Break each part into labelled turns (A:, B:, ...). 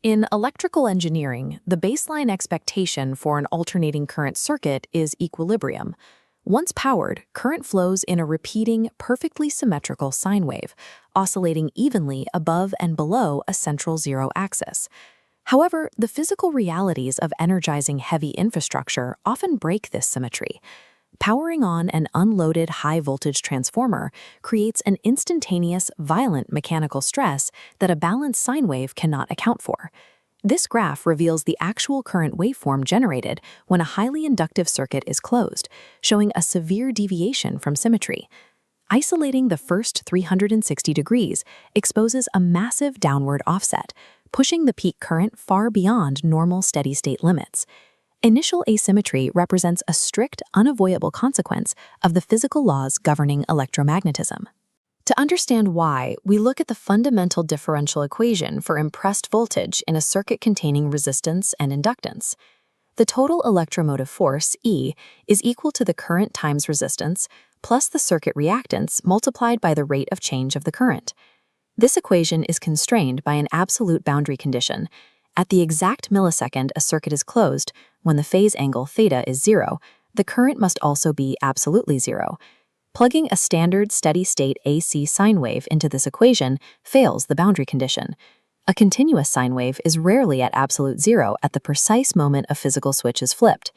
A: In electrical engineering, the baseline expectation for an alternating current circuit is equilibrium. Once powered, current flows in a repeating, perfectly symmetrical sine wave, oscillating evenly above and below a central zero axis. However, the physical realities of energizing heavy infrastructure often break this symmetry. Powering on an unloaded high-voltage transformer creates an instantaneous, violent mechanical stress that a balanced sine wave cannot account for. This graph reveals the actual current waveform generated when a highly inductive circuit is closed, showing a severe deviation from symmetry. Isolating the first 360 degrees exposes a massive downward offset, pushing the peak current far beyond normal steady-state limits. Initial asymmetry represents a strict, unavoidable consequence of the physical laws governing electromagnetism. To understand why, we look at the fundamental differential equation for impressed voltage in a circuit containing resistance and inductance. The total electromotive force, E, is equal to the current times resistance plus the circuit reactance multiplied by the rate of change of the current. This equation is constrained by an absolute boundary condition. At the exact millisecond a circuit is closed, when the phase angle theta is 0, the current must also be absolutely 0. Plugging a standard steady-state AC sine wave into this equation fails the boundary condition. A continuous sine wave is rarely at absolute 0 at the precise moment a physical switch is flipped.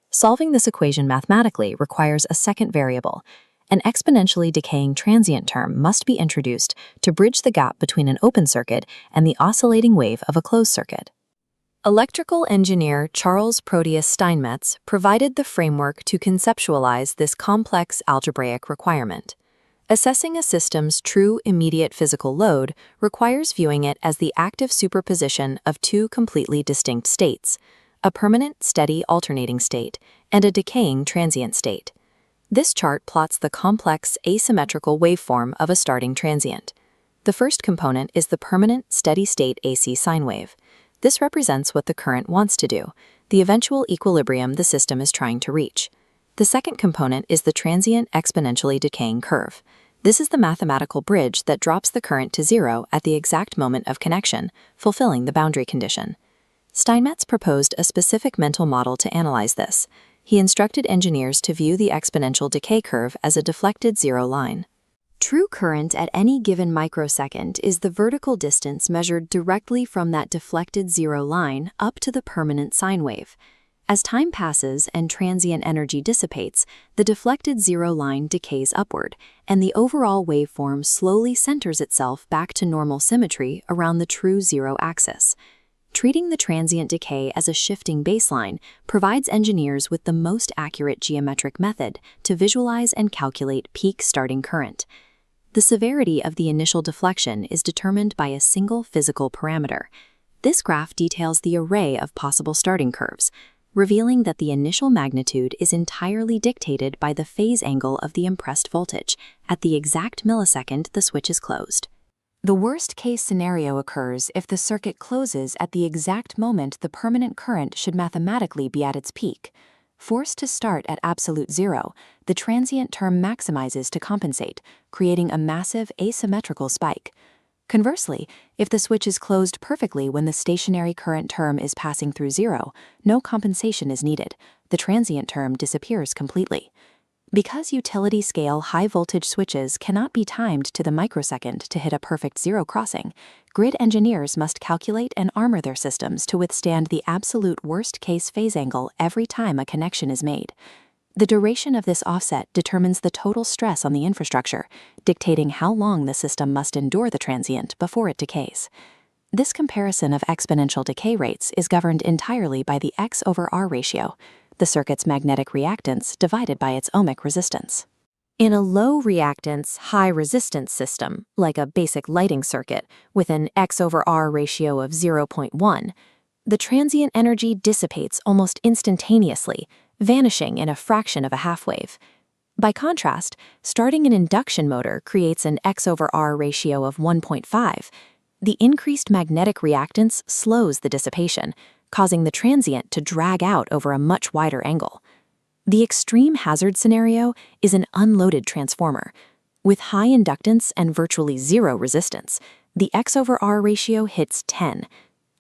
A: Solving this equation mathematically requires a second variable. An exponentially decaying transient term must be introduced to bridge the gap between an open circuit and the oscillating wave of a closed circuit. Electrical engineer Charles Proteus Steinmetz provided the framework to conceptualize this complex algebraic requirement. Assessing a system's true immediate physical load requires viewing it as the active superposition of two completely distinct states, a permanent steady alternating state and a decaying transient state. This chart plots the complex asymmetrical waveform of a starting transient. The first component is the permanent steady-state AC sine wave. This represents what the current wants to do, the eventual equilibrium the system is trying to reach. The second component is the transient exponentially decaying curve. This is the mathematical bridge that drops the current to 0 at the exact moment of connection, fulfilling the boundary condition. Steinmetz proposed a specific mental model to analyze this. He instructed engineers to view the exponential decay curve as a deflected zero line. True current at any given microsecond is the vertical distance measured directly from that deflected zero line up to the permanent sine wave. As time passes and transient energy dissipates, the deflected zero line decays upward, and the overall waveform slowly centers itself back to normal symmetry around the true zero axis. Treating the transient decay as a shifting baseline provides engineers with the most accurate geometric method to visualize and calculate peak starting current. The severity of the initial deflection is determined by a single physical parameter. This graph details the array of possible starting curves, revealing that the initial magnitude is entirely dictated by the phase angle of the impressed voltage at the exact millisecond the switch is closed. The worst-case scenario occurs if the circuit closes at the exact moment the permanent current should mathematically be at its peak. Forced to start at absolute 0, the transient term maximizes to compensate, creating a massive asymmetrical spike. Conversely, if the switch is closed perfectly when the stationary current term is passing through 0, no compensation is needed. The transient term disappears completely. Because utility-scale high-voltage switches cannot be timed to the microsecond to hit a perfect zero crossing, grid engineers must calculate and armor their systems to withstand the absolute worst-case phase angle every time a connection is made. The duration of this offset determines the total stress on the infrastructure, dictating how long the system must endure the transient before it decays. This comparison of exponential decay rates is governed entirely by the X/R ratio, the circuit's magnetic reactance divided by its ohmic resistance. In a low reactance, high resistance system, like a basic lighting circuit with an X/R ratio of 0.1, the transient energy dissipates almost instantaneously, vanishing in a fraction of a half-wave. By contrast, starting an induction motor creates an X/R ratio of 1.5. The increased magnetic reactance slows the dissipation, causing the transient to drag out over a much wider angle. The extreme hazard scenario is an unloaded transformer. With high inductance and virtually zero resistance, the X/R ratio hits 10.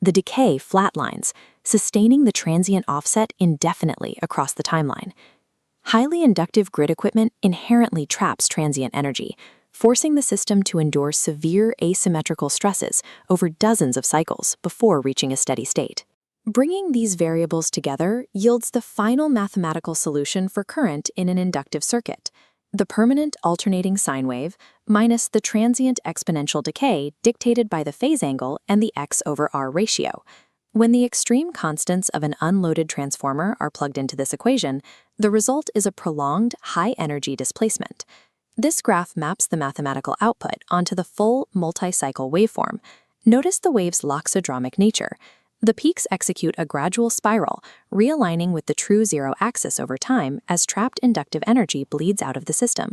A: The decay flatlines, sustaining the transient offset indefinitely across the timeline. Highly inductive grid equipment inherently traps transient energy, forcing the system to endure severe asymmetrical stresses over dozens of cycles before reaching a steady state. Bringing these variables together yields the final mathematical solution for current in an inductive circuit: the permanent alternating sine wave minus the transient exponential decay dictated by the phase angle and the x/r ratio. When the extreme constants of an unloaded transformer are plugged into this equation, the result is a prolonged high-energy displacement. This graph maps the mathematical output onto the full multi-cycle waveform. Notice the wave's loxodromic nature. The peaks execute a gradual spiral, realigning with the true zero axis over time as trapped inductive energy bleeds out of the system.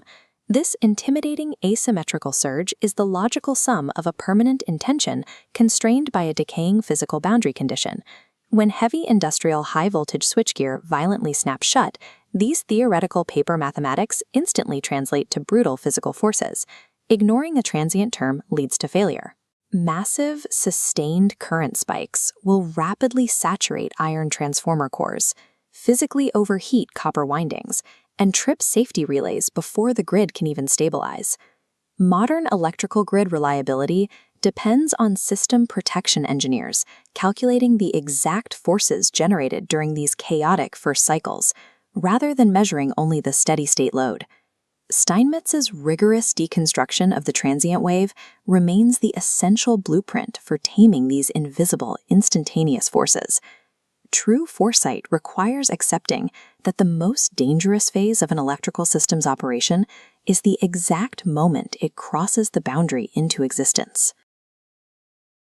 A: This intimidating asymmetrical surge is the logical sum of a permanent intention constrained by a decaying physical boundary condition. When heavy industrial high-voltage switchgear violently snaps shut, these theoretical paper mathematics instantly translate to brutal physical forces. Ignoring the transient term leads to failure. Massive, sustained current spikes will rapidly saturate iron transformer cores, physically overheat copper windings, and trip safety relays before the grid can even stabilize. Modern electrical grid reliability depends on system protection engineers calculating the exact forces generated during these chaotic first cycles, rather than measuring only the steady-state load. Steinmetz's rigorous deconstruction of the transient wave remains the essential blueprint for taming these invisible, instantaneous forces. True foresight requires accepting that the most dangerous phase of an electrical system's operation is the exact moment it crosses the boundary into existence.